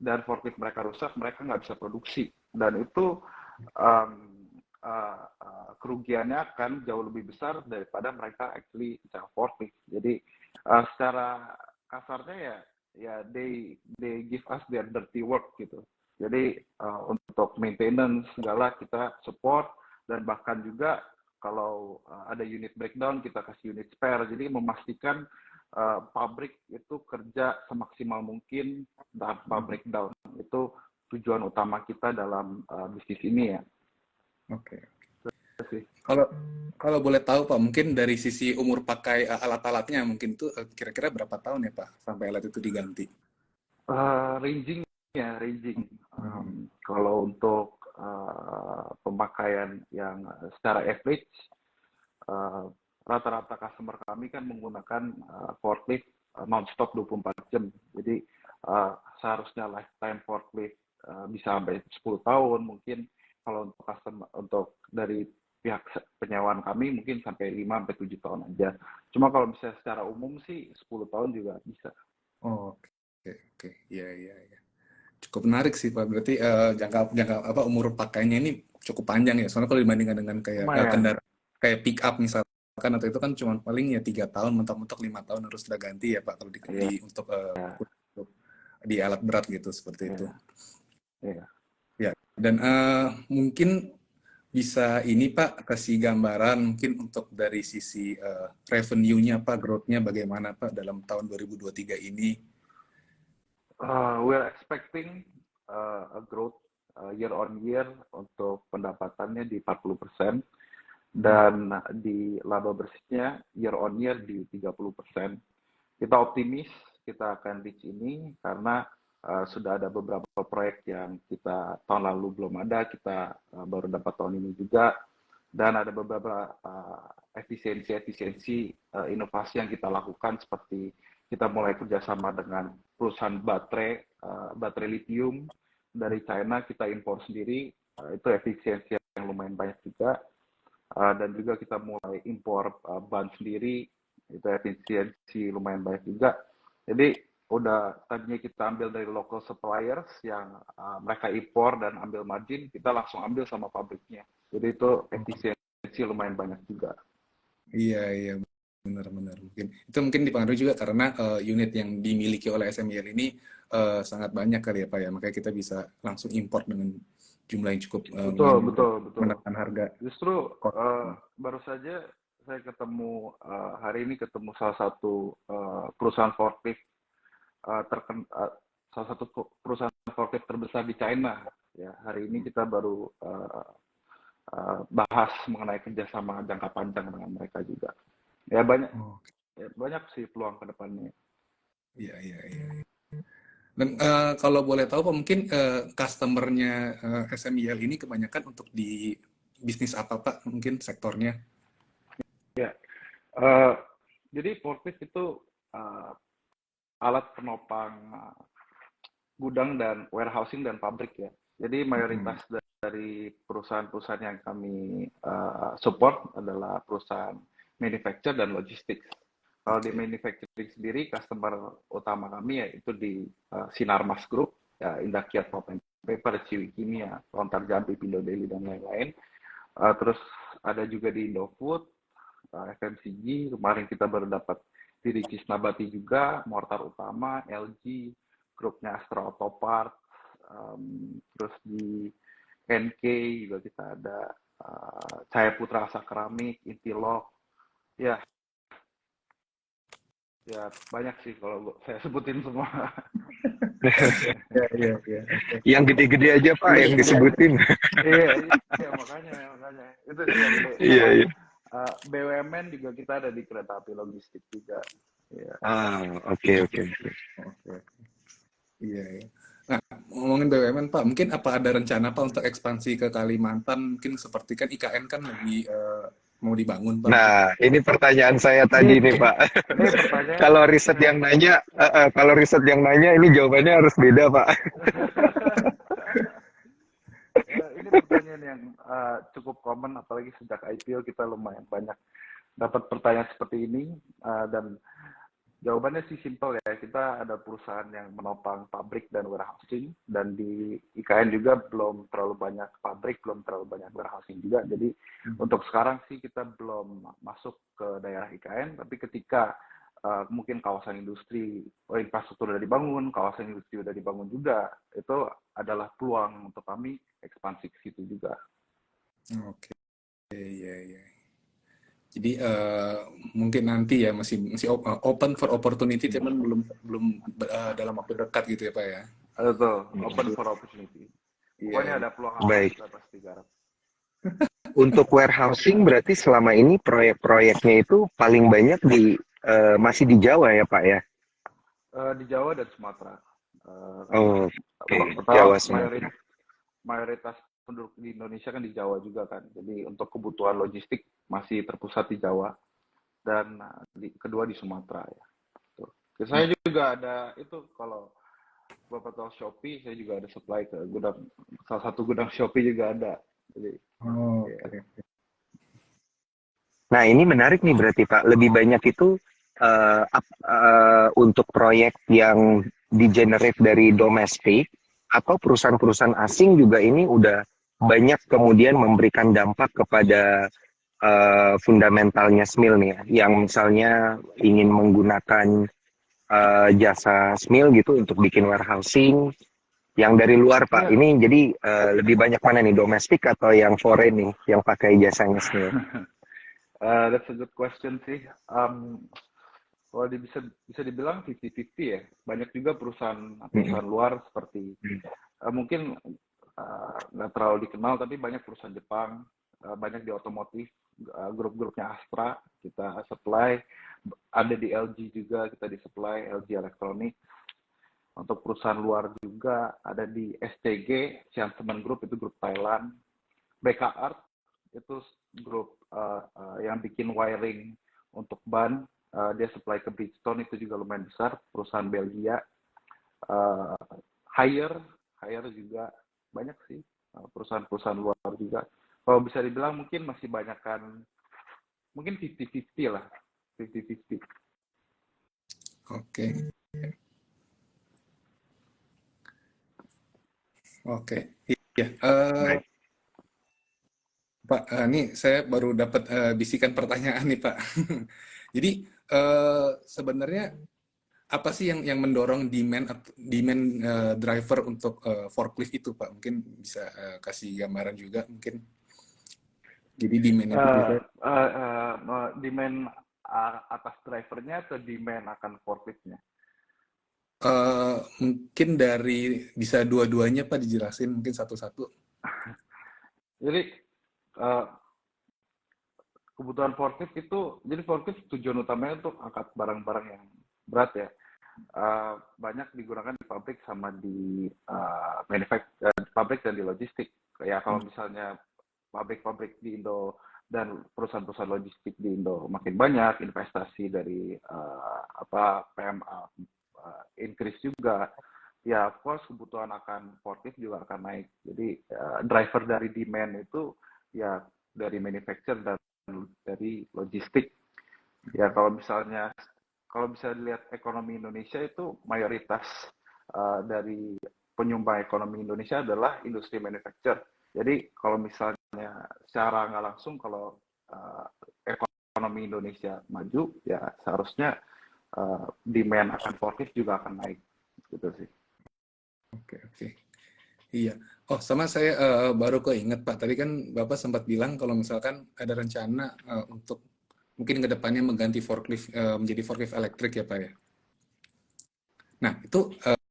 dan forklift mereka rusak, mereka nggak bisa produksi. Dan itu um, kerugiannya akan jauh lebih besar daripada mereka actually sewa forklift. Jadi secara kasarnya ya they give us their dirty work gitu. Jadi untuk maintenance segala kita support, dan bahkan juga kalau ada unit breakdown kita kasih unit spare. Jadi memastikan pabrik itu kerja semaksimal mungkin tanpa breakdown. Itu tujuan utama kita dalam bisnis ini ya. Oke. Kalau boleh tahu, Pak, mungkin dari sisi umur pakai alat-alatnya, mungkin tuh kira-kira berapa tahun ya, Pak, sampai alat itu diganti? Ranging. Kalau untuk pemakaian yang secara average, rata-rata customer kami kan menggunakan forklift non-stop 24 jam. Jadi seharusnya lifetime forklift bisa sampai 10 tahun mungkin. Kalau untuk customer, untuk dari pihak penyewaan kami mungkin sampai 5 sampai 7 tahun aja. Cuma kalau misalnya secara umum sih 10 tahun juga bisa. Oh, oke, oke. Iya, iya, iya. Cukup menarik sih, Pak. Berarti jangka jangka apa umur pakainya ini cukup panjang ya. Soalnya kalau dibandingkan dengan kayak Lumayan. kendaraan kayak pick up misalkan atau itu kan cuma paling ya 3 tahun, mentok-mentok 5 tahun harus sudah ganti ya Pak kalau Iya, untuk di alat berat gitu seperti itu. iya, iya. Ya. Dan mungkin bisa ini Pak kasih gambaran mungkin untuk dari sisi revenue-nya Pak, growth-nya bagaimana Pak dalam tahun 2023 ini? We're expecting a growth year on year untuk pendapatannya di 40% dan di laba bersihnya year on year di 30%. Kita optimis kita akan reach ini karena sudah ada beberapa proyek yang kita tahun lalu belum ada, kita baru dapat tahun ini juga, dan ada beberapa efisiensi inovasi yang kita lakukan seperti kita mulai kerjasama dengan perusahaan baterai lithium dari China, kita impor sendiri, itu efisiensi yang lumayan banyak juga, dan juga kita mulai impor ban sendiri, itu efisiensi lumayan banyak juga. Jadi udah tadinya kita ambil dari local suppliers yang mereka impor dan ambil margin, kita langsung ambil sama pabriknya. Jadi itu efisiensi lumayan banyak juga. Iya, iya, benar-benar. Mungkin dipengaruhi juga karena unit yang dimiliki oleh SMIL ini sangat banyak kali ya Pak ya. Makanya kita bisa langsung import dengan jumlah yang cukup Betul. menekan harga. Justru baru saja saya ketemu hari ini ketemu salah satu perusahaan forklift salah satu perusahaan forklift terbesar di China. Ya, hari ini kita baru bahas mengenai kerjasama jangka panjang dengan mereka juga. Ya banyak sih peluang ke depannya. Iya. Dan kalau boleh tahu Pak, mungkin customer-nya SMIL ini kebanyakan untuk di bisnis apa Pak? Mungkin sektornya? Ya, jadi forklift itu alat penopang gudang dan warehousing dan pabrik ya. Jadi mayoritas dari perusahaan-perusahaan yang kami support adalah perusahaan manufacture dan logistik. Kalau di manufacturing sendiri, customer utama kami yaitu di Sinarmas Group, ya, Indakiat Pulp and Paper, Ciwi Kimia, Lontar Jambi, Pindo Daily, dan lain-lain. Terus ada juga di Indofood, FMCG, kemarin kita baru dapat di Ricis Nabati juga, Mortar Utama, LG, grupnya Astra Auto Parts, terus di NK juga kita ada Cahaya Putra Asa Keramik, Intilog, ya banyak sih kalau saya sebutin semua. Iya. Yang gede-gede aja Pak yang disebutin. Iya makanya itu sih yang gede. Iya. BUMN juga kita ada di kereta api logistik juga. Ya. Oke. Iya. Nah, ngomongin BUMN Pak, mungkin apa ada rencana Pak untuk ekspansi ke Kalimantan? Mungkin seperti kan IKN kan lagi mau dibangun Pak. Nah, ini pertanyaan saya tadi nih Pak. Ini pertanyaan. Kalau riset yang nanya, ini jawabannya harus beda Pak. Ini pertanyaan yang cukup common, apalagi sejak IPO kita lumayan banyak dapat pertanyaan seperti ini, dan jawabannya sih simpel ya, kita ada perusahaan yang menopang pabrik dan warehousing, dan di IKN juga belum terlalu banyak pabrik, belum terlalu banyak warehousing juga, jadi untuk sekarang sih kita belum masuk ke daerah IKN, tapi ketika mungkin kawasan industri, infrastruktur udah dibangun, kawasan industri udah dibangun juga, itu adalah peluang untuk kami ekspansi ke situ juga. Oke, iya. Jadi mungkin nanti ya masih open for opportunity, cuman belum dalam waktu dekat gitu ya Pak ya. Betul, open for opportunity. Pokoknya ada peluang apa kita pasti garap. Untuk warehousing berarti selama ini proyek-proyeknya itu paling banyak masih di Jawa ya Pak ya? Di Jawa dan Sumatera. Jawa Sumatera. Mayoritas penduduk di Indonesia kan di Jawa juga kan. Jadi untuk kebutuhan logistik masih terpusat di Jawa, dan kedua di Sumatera ya. Saya juga ada itu, kalau Bapak tahu Shopee, saya juga ada supply ke gudang, salah satu gudang Shopee juga ada. Jadi Nah, ini menarik nih berarti Pak. Lebih banyak itu untuk proyek yang di-generate dari domestik atau perusahaan-perusahaan asing juga ini udah banyak kemudian memberikan dampak kepada fundamentalnya SMIL nih ya, yang misalnya ingin menggunakan jasa SMIL gitu untuk bikin warehousing yang dari luar Pak. Ya, Ini jadi lebih banyak mana nih, domestik atau yang foreign nih yang pakai jasanya SMIL? that's a good question sih. Kalau bisa dibilang 50-50 ya. Banyak juga perusahaan luar seperti mungkin nggak terlalu dikenal, tapi banyak perusahaan Jepang, banyak di otomotif, grup-grupnya Astra kita supply, ada di LG juga kita di supply, LG Electronics. Untuk perusahaan luar juga ada di SCG, Sian Group, itu grup Thailand, BK Art itu grup yang bikin wiring untuk ban, dia supply ke Bridgestone, itu juga lumayan besar, perusahaan Belgia. Hire juga banyak sih, perusahaan-perusahaan luar juga. Kalau bisa dibilang mungkin masih banyakkan, mungkin 50-50 lah, 50-50. Oke, oke. Iya, Baik. Pak, ini saya baru dapat bisikan pertanyaan nih, Pak. Jadi sebenarnya apa sih yang mendorong demand driver untuk forklift itu, Pak? Mungkin bisa kasih gambaran juga mungkin. Jadi demand itu bisa Demand atas drivernya atau demand akan forkliftnya? mungkin dari bisa dua-duanya Pak dijelasin mungkin satu-satu. Jadi uh, kebutuhan forklift itu, jadi forklift tujuan utamanya untuk angkat barang-barang yang berat ya. Banyak digunakan di pabrik sama di pabrik dan di logistik. Ya kalau misalnya pabrik-pabrik di Indo dan perusahaan-perusahaan logistik di Indo makin banyak, investasi dari PMA increase juga, ya of course kebutuhan akan forklift juga akan naik. Jadi driver dari demand itu ya dari manufacturer dan dari logistik. Ya kalau bisa dilihat ekonomi Indonesia itu mayoritas dari penyumbang ekonomi Indonesia adalah industri manufacture. Jadi kalau misalnya secara nggak langsung kalau ekonomi Indonesia maju, ya seharusnya demand akan forklift juga akan naik, gitu sih. Oke. Iya. Oh, sama saya baru keinget Pak. Tadi kan Bapak sempat bilang kalau misalkan ada rencana untuk mungkin ke depannya mengganti forklift menjadi forklift elektrik ya Pak ya. Nah, itu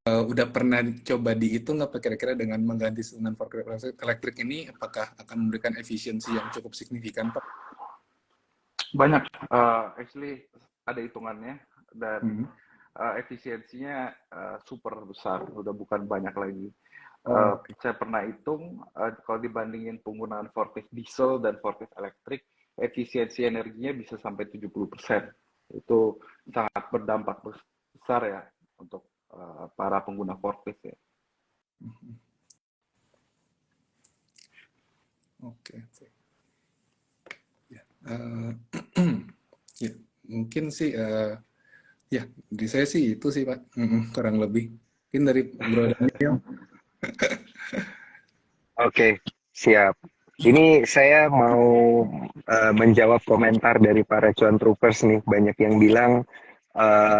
udah pernah coba dihitung nggak Pak kira-kira dengan mengganti dengan forklift elektrik ini apakah akan memberikan efisiensi yang cukup signifikan Pak? Banyak, actually ada hitungannya dan efisiensinya super besar, udah bukan banyak lagi. Saya pernah hitung kalau dibandingin penggunaan forklift diesel dan forklift elektrik, efisiensi energinya bisa sampai 70%. Itu sangat berdampak besar ya untuk para pengguna forklift ya. Oke. Ya, ya, mungkin sih ya di saya sih itu sih Pak, kurang lebih. Mungkin dari Bro Daniel. Oke, siap. Ini saya mau menjawab komentar dari para cuan troopers nih. Banyak yang bilang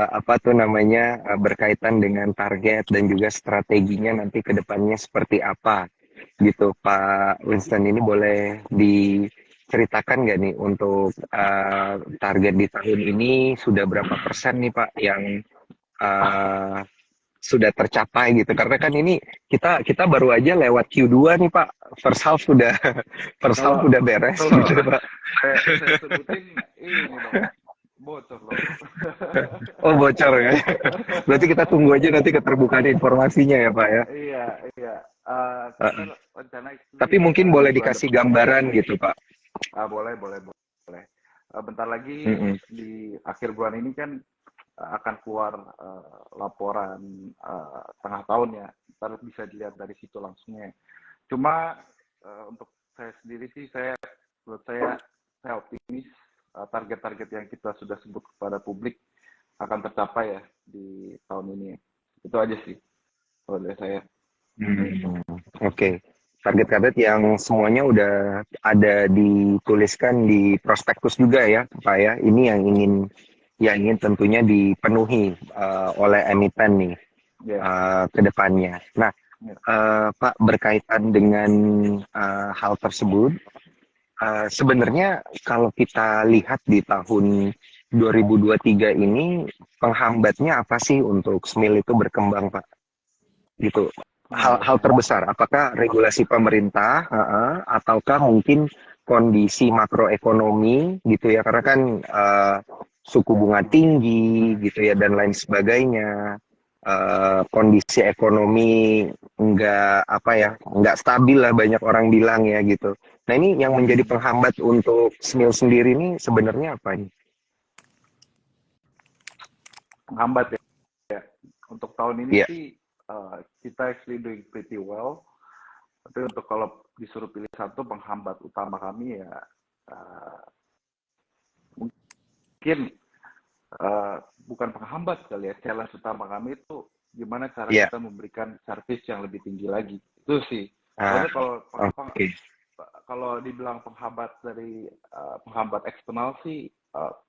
apa tuh namanya berkaitan dengan target dan juga strateginya nanti ke depannya seperti apa gitu. Pak Winston, ini boleh diceritakan nggak nih untuk target di tahun ini sudah berapa persen nih Pak yang sudah tercapai gitu, karena kan ini kita baru aja lewat Q2 nih Pak, first half udah beres Kalau gitu Pak. saya sebutin ini dong, bocor loh. Oh bocor ya, berarti kita tunggu aja nanti keterbukaan informasinya ya Pak ya. Iya. Kita rencana Tapi actually, mungkin boleh bulan dikasih depan. gambaran gitu Pak. Boleh. Bentar lagi di akhir bulan ini kan akan keluar laporan tengah tahun ya. Ntar bisa dilihat dari situ langsungnya. Cuma untuk saya sendiri sih, menurut saya optimis target-target yang kita sudah sebut kepada publik akan tercapai ya di tahun ini. Itu aja sih kalau dari saya. Oke. Target-target yang semuanya udah ada dituliskan di prospektus juga ya, Pak ya. Ini yang ingin tentunya dipenuhi oleh emiten nih Ya. ke depannya. Nah, Ya. Pak, berkaitan dengan hal tersebut, sebenarnya kalau kita lihat di tahun 2023 ini, penghambatnya apa sih untuk SMIL itu berkembang, Pak? Gitu. Hal Pengambatannya. terbesar, apakah regulasi pemerintah, ataukah mungkin kondisi makroekonomi gitu ya, karena kan suku bunga tinggi gitu ya dan lain sebagainya, kondisi ekonomi nggak stabil lah banyak orang bilang ya gitu. Nah ini yang menjadi penghambat untuk SMIL sendiri ini sebenarnya apa nih? Menghambat ya. Untuk tahun ini Iya. sih kita actually doing pretty well. Tapi untuk kalau disuruh pilih satu penghambat utama kami ya mungkin bukan penghambat kali ya. Challenge utama kami itu gimana cara Iya. kita memberikan service yang lebih tinggi lagi. Itu sih. Ah, Soalnya oke. kalau dibilang penghambat dari penghambat eksternal sih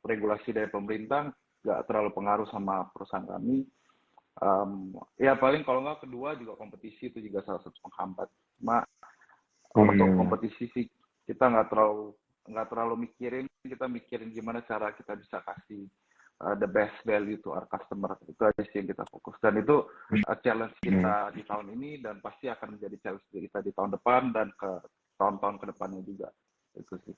regulasi dari pemerintah nggak terlalu pengaruh sama perusahaan kami. Ya paling kalau nggak kedua juga kompetisi itu juga salah satu penghambat. Cuma untuk kompetisi sih kita nggak terlalu mikirin, kita mikirin gimana cara kita bisa kasih the best value to our customer. Itu aja sih yang kita fokus, dan itu challenge kita di tahun ini dan pasti akan menjadi challenge kita di tahun depan dan ke tahun-tahun kedepannya juga. Itu sih.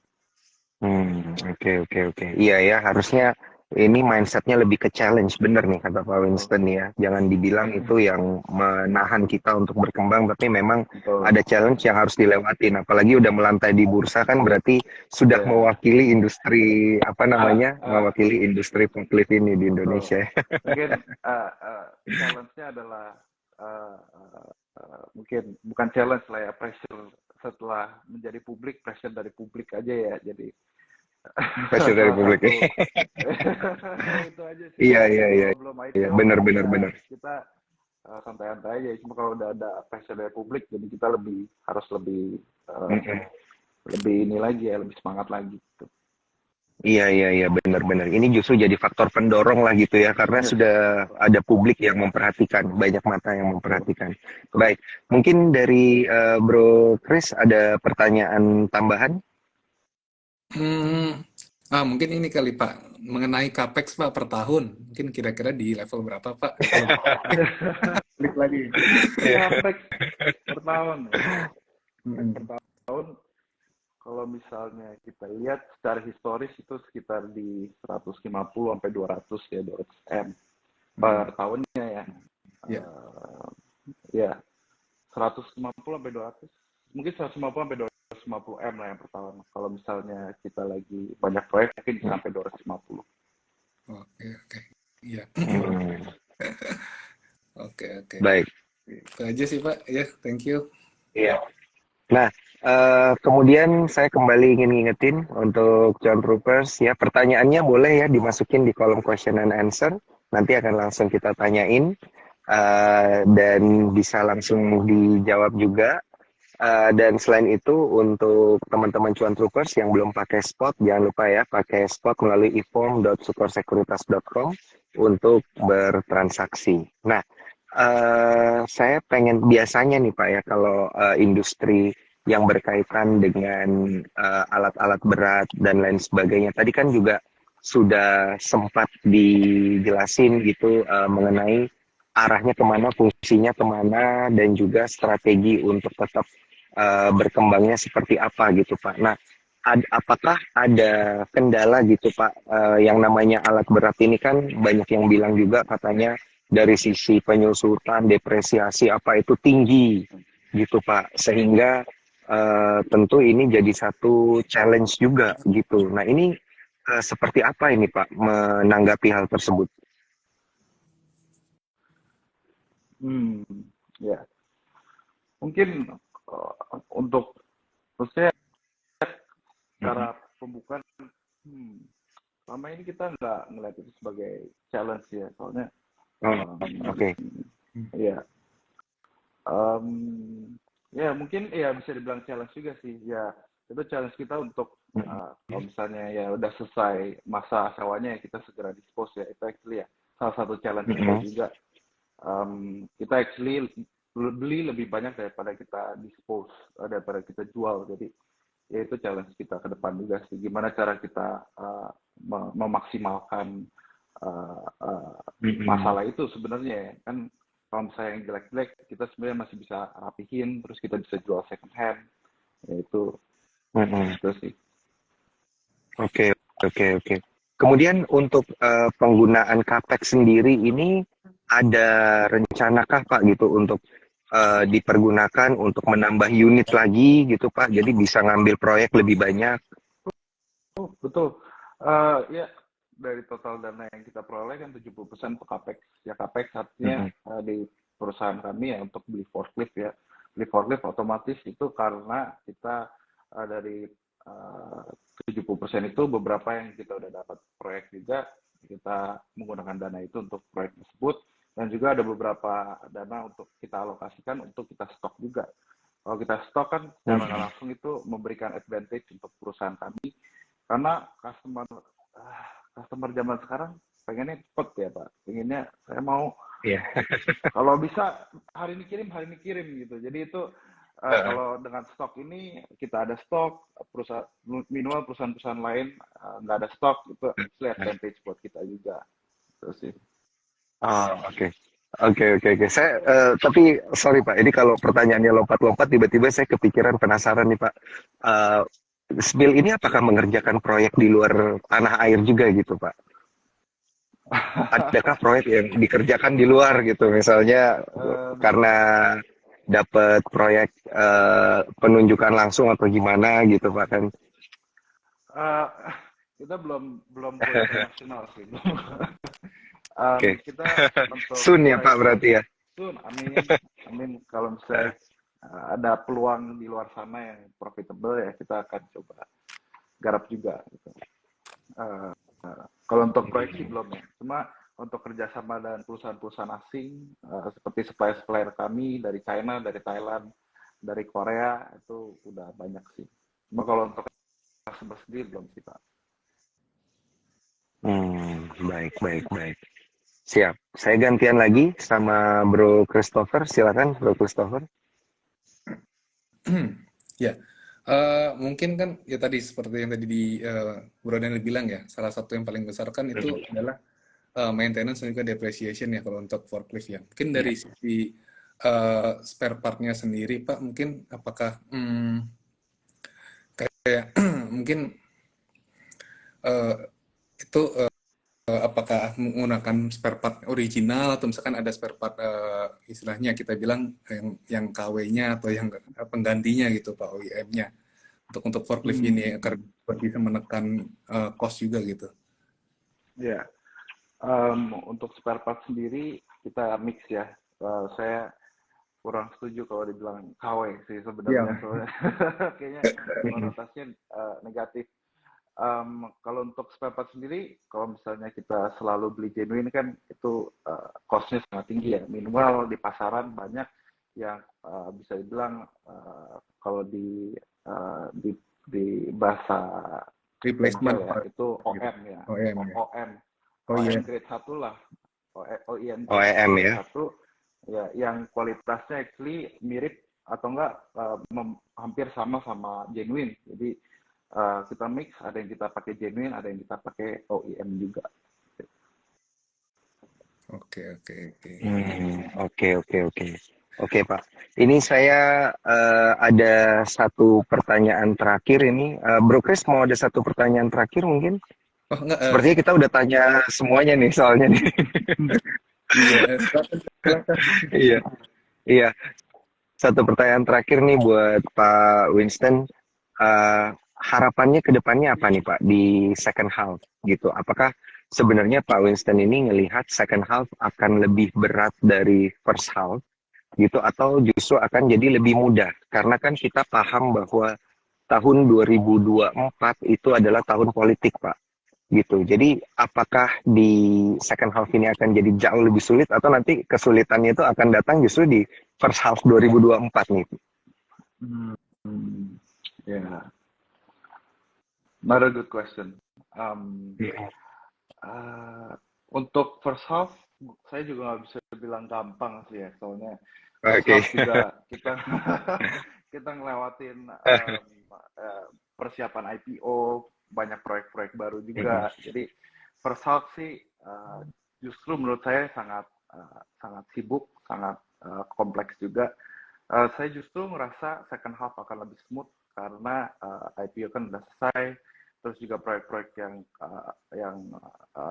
Oke. Iya ya, harusnya ini mindsetnya lebih ke challenge, bener nih kata Pak Winston ya. Jangan dibilang itu yang menahan kita untuk berkembang, tapi memang Betul. ada challenge yang harus dilewatin. Apalagi udah melantai di bursa kan berarti sudah Ya. mewakili industri mewakili industri forklift ini di Indonesia. Mungkin challenge-nya adalah mungkin bukan challenge lah ya, pressure setelah menjadi publik, pressure dari publik aja ya, jadi Pressure dari publik. itu aja sih. Iya. Kalau belum Iya, IPO benar. kita santai-santai aja, cuma kalau udah ada pressure dari publik jadi kita harus lebih ini lagi ya, lebih semangat lagi gitu. Iya, benar. Ini justru jadi faktor pendorong lah gitu ya, karena sudah ada publik yang memperhatikan, banyak mata yang memperhatikan. Baik, mungkin dari Bro Chris ada pertanyaan tambahan? Mungkin ini kali Pak, mengenai capex Pak per tahun, mungkin kira-kira di level berapa Pak? Klik lagi. Capex per tahun. Per tahun kalau misalnya kita lihat secara historis itu sekitar di 150 sampai 200 ya, 200 M per tahunnya ya. Ya. Ya, 150 sampai 200. Mungkin 150 sampai 250 M lah yang per tahun. Kalau misalnya kita lagi banyak proyek mungkin bisa sampai 250. Oke. Iya. Oke. Baik. Itu aja sih Pak. Ya, thank you. Iya. Nah, kemudian saya kembali ingin ngingetin untuk John Troopers ya, pertanyaannya boleh ya dimasukin di kolom question and answer. Nanti akan langsung kita tanyain dan bisa langsung dijawab juga. Dan selain itu untuk teman-teman Cuan Troopers yang belum pakai spot, jangan lupa ya pakai spot melalui eform.supersekuritas.com untuk bertransaksi. Nah, saya pengen biasanya nih Pak ya, kalau industri yang berkaitan dengan alat-alat berat dan lain sebagainya, tadi kan juga sudah sempat dijelasin gitu mengenai arahnya kemana, fungsinya kemana, dan juga strategi untuk tetap berkembangnya seperti apa gitu Pak. Nah, apakah ada kendala gitu Pak, yang namanya alat berat ini kan banyak yang bilang juga katanya dari sisi penyusutan, depresiasi apa itu tinggi gitu Pak, sehingga tentu ini jadi satu challenge juga gitu. Nah ini seperti apa ini Pak menanggapi hal tersebut? Ya. Mungkin untuk maksudnya cara pembukaan selama ini kita nggak ngeliat itu sebagai challenge ya, soalnya Oke. ya em, ya mungkin ya bisa dibilang challenge juga sih ya, itu challenge kita untuk kalau misalnya ya udah selesai masa sewanya ya kita segera dispose ya, itu actually ya salah satu challenge kita juga. Kita actually beli lebih banyak daripada kita dispose, daripada kita jual, jadi ya itu challenge kita ke depan juga sih, gimana cara kita memaksimalkan masalah itu sebenarnya ya. Kan kalau misalnya yang jelek-jelek kita sebenarnya masih bisa rapihin, terus kita bisa jual second hand, ya itu sih. Oke. Kemudian untuk penggunaan capex sendiri ini ada rencanakah Pak gitu untuk dipergunakan untuk menambah unit lagi gitu Pak, jadi bisa ngambil proyek lebih banyak? Oh, betul. Ya, dari total dana yang kita peroleh kan 70% untuk capex. Ya, capex artinya di perusahaan kami ya untuk beli forklift ya. Beli forklift otomatis itu karena kita dari 70% itu beberapa yang kita udah dapat proyek juga, kita menggunakan dana itu untuk proyek tersebut, dan juga ada beberapa dana untuk kita alokasikan untuk kita stok juga. Kalau kita stok kan secara nggak langsung itu memberikan advantage untuk perusahaan kami, karena customer zaman sekarang pengennya cepet ya Pak, pengennya saya mau kalau bisa hari ini kirim gitu. Jadi itu kalau dengan stok ini kita ada stok, minimal perusahaan-perusahaan lain nggak ada stok, itu advantage buat kita juga. Terus sih. Oke. Saya tapi sorry Pak, ini kalau pertanyaannya lompat-lompat tiba-tiba saya kepikiran, penasaran nih Pak. Spill ini apakah mengerjakan proyek di luar tanah air juga gitu Pak? Adakah proyek yang dikerjakan di luar gitu, misalnya karena dapat proyek penunjukan langsung atau gimana gitu Pak kan? Kita belum internasional sih. Kita untuk soon ya Pak berarti ya? Soon, amin. Kalau misalnya ada peluang di luar sana yang profitable ya kita akan coba garap juga. Gitu. Kalau untuk proyek sih belum ya. Cuma untuk kerjasama dengan perusahaan-perusahaan asing seperti supplier kami dari China, dari Thailand, dari Korea itu udah banyak sih. Cuma kalau untuk customer sendiri belum sih Pak. Baik. Siap. Saya gantian lagi sama Bro Christopher. Silakan Bro Christopher. Ya, mungkin kan ya tadi seperti yang tadi Bro Daniel bilang ya, salah satu yang paling besar kan itu adalah maintenance dan juga depreciation ya kalau untuk forklift ya. Mungkin dari sisi spare part-nya sendiri Pak, mungkin apakah kayak mungkin itu apakah menggunakan spare part original atau misalkan ada spare part istilahnya kita bilang yang KW-nya atau yang penggantinya gitu Pak, OEM-nya untuk forklift ini agar bisa menekan cost juga gitu. Ya, untuk spare part sendiri kita mix ya. Saya kurang setuju kalau dibilang KW sih sebenarnya, soalnya kayaknya konotasinya negatif. Kalau untuk spare part sendiri, kalau misalnya kita selalu beli genuine kan itu cost-nya sangat tinggi ya. Minimal di pasaran banyak yang bisa dibilang kalau di bahasa replacement ya, itu OM ya. OEM grade 1 lah. OEM ya. 1 ya, yang kualitasnya actually mirip atau enggak hampir sama genuine. Jadi kita mix, ada yang kita pakai genuine, ada yang kita pakai OEM juga. Oke Pak. Ini saya ada satu pertanyaan terakhir ini. Bro Chris mau ada satu pertanyaan terakhir mungkin? Oh, enggak, sepertinya kita udah tanya semuanya nih soalnya nih. Iya. Satu pertanyaan terakhir nih buat Pak Winston. Harapannya ke depannya apa nih Pak di second half gitu? Apakah sebenarnya Pak Winston ini ngelihat second half akan lebih berat dari first half gitu, atau justru akan jadi lebih mudah? Karena kan kita paham bahwa tahun 2024 itu adalah tahun politik Pak. gitu. Jadi apakah di second half ini akan jadi jauh lebih sulit atau nanti kesulitannya itu akan datang justru di first half 2024 nih? Yeah, not a good question. Iya. Untuk first half, saya juga nggak bisa bilang gampang sih ya, soalnya first Oke. half juga kita kita ngelewatin persiapan IPO, banyak proyek-proyek baru juga. Jadi first half sih justru menurut saya sangat sangat sibuk, sangat kompleks juga. Saya justru ngerasa second half akan lebih smooth karena IPO kan udah selesai, terus juga proyek-proyek yang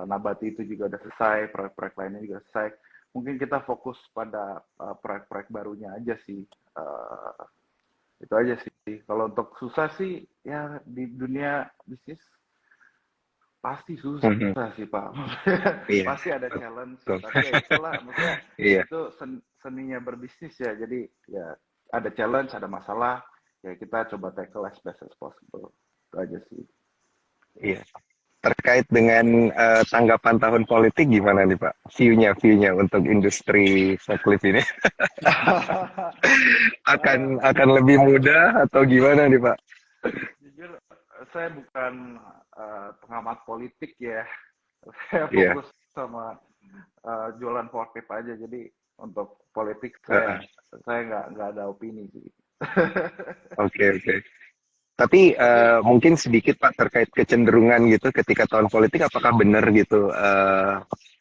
nabati itu juga udah selesai, proyek-proyek lainnya juga selesai. Mungkin kita fokus pada proyek-proyek barunya aja sih. Itu aja sih. Kalau untuk susah sih, ya di dunia bisnis pasti susah sih Pak. Iya. Pasti ada challenge, Betul. tapi ya itulah, maksudnya Iya. itu seninya berbisnis ya. Jadi ya ada challenge, ada masalah, ya kita coba tackle as best as possible. Itu aja sih. Iya. Terkait dengan tanggapan tahun politik gimana nih Pak? View-nya untuk industri forklift ini akan lebih mudah atau gimana nih Pak? Jujur, saya bukan pengamat politik ya. Saya Iya. fokus sama jualan forklift aja. Jadi untuk politik saya nggak ada opini sih. Oke. Tapi mungkin sedikit Pak terkait kecenderungan gitu ketika tahun politik, apakah benar gitu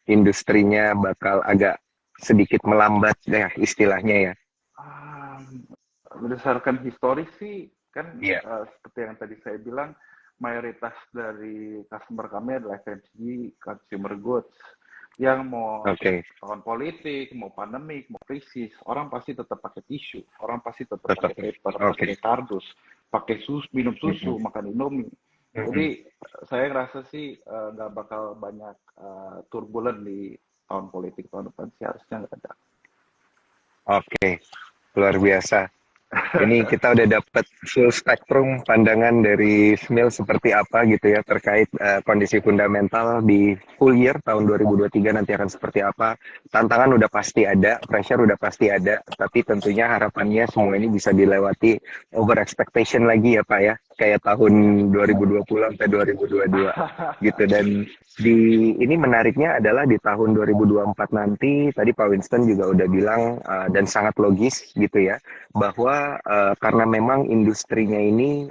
industrinya bakal agak sedikit melambat ya istilahnya ya? Berdasarkan historis sih kan Iya. seperti yang tadi saya bilang, mayoritas dari customer kami adalah FMCG, consumer goods, yang mau tahun politik, mau pandemik, mau krisis, orang pasti tetap pakai tisu, orang pasti tetap pakai paper, pakai kardus, pakai minum susu, makan Indomie. Jadi saya ngerasa sih nggak bakal banyak turbulen di tahun politik tahun depan sih, harusnya nggak ada. Oke, luar biasa. Ini kita udah dapat full spektrum pandangan dari Smil seperti apa gitu ya terkait kondisi fundamental di full year tahun 2023 nanti akan seperti apa. Tantangan udah pasti ada, pressure udah pasti ada, tapi tentunya harapannya semua ini bisa dilewati over expectation lagi ya Pak ya, kayak tahun 2020 sampai 2022 gitu. Dan ini menariknya adalah di tahun 2024 nanti, tadi Pak Winston juga udah bilang dan sangat logis gitu ya, bahwa karena memang industrinya ini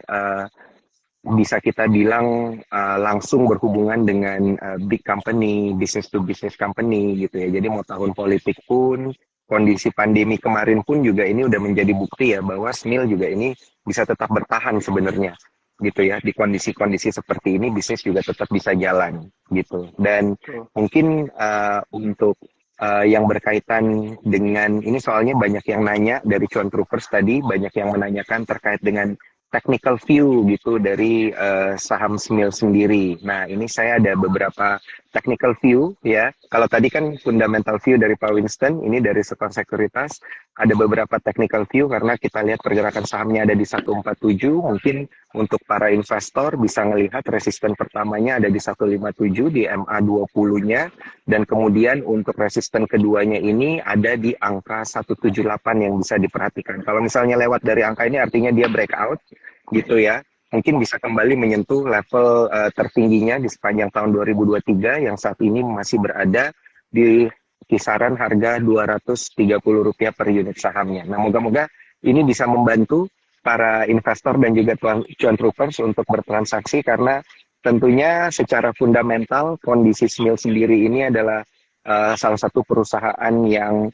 bisa kita bilang langsung berhubungan dengan big company, business to business company gitu ya. Jadi mau tahun politik pun, kondisi pandemi kemarin pun juga ini udah menjadi bukti ya bahwa Smil juga ini bisa tetap bertahan sebenarnya gitu ya. Di kondisi-kondisi seperti ini bisnis juga tetap bisa jalan gitu. Dan mungkin untuk yang berkaitan dengan ini, soalnya banyak yang nanya dari Cuan Troopers tadi, banyak yang menanyakan terkait dengan technical view gitu dari saham Smil sendiri. Nah, ini saya ada beberapa technical view ya. Kalau tadi kan fundamental view dari Pak Winston, ini dari Sektor Sekuritas ada beberapa technical view karena kita lihat pergerakan sahamnya ada di 147. Mungkin untuk para investor bisa melihat resisten pertamanya ada di 157 di MA20-nya, dan kemudian untuk resisten keduanya ini ada di angka 178 yang bisa diperhatikan. Kalau misalnya lewat dari angka ini artinya dia breakout gitu ya. Mungkin bisa kembali menyentuh level tertingginya di sepanjang tahun 2023 yang saat ini masih berada di kisaran harga Rp230 per unit sahamnya. Nah, moga-moga ini bisa membantu para investor dan juga Cuan Troopers untuk bertransaksi, karena tentunya secara fundamental kondisi Smil sendiri ini adalah salah satu perusahaan yang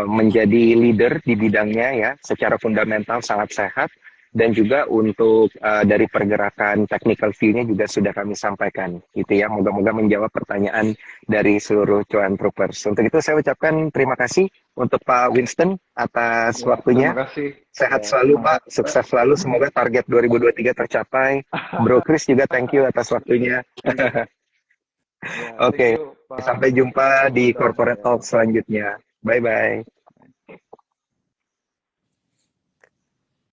menjadi leader di bidangnya ya, secara fundamental sangat sehat. Dan juga untuk dari pergerakan technical view-nya juga sudah kami sampaikan gitu ya. Moga-moga menjawab pertanyaan dari seluruh Cuan Troopers. Untuk itu saya ucapkan terima kasih untuk Pak Winston atas waktunya. Terima kasih. Sehat selalu Pak, sukses selalu, semoga target 2023 tercapai. Bro Chris juga thank you atas waktunya. Oke, sampai jumpa di Corporate Talk selanjutnya. Bye-bye.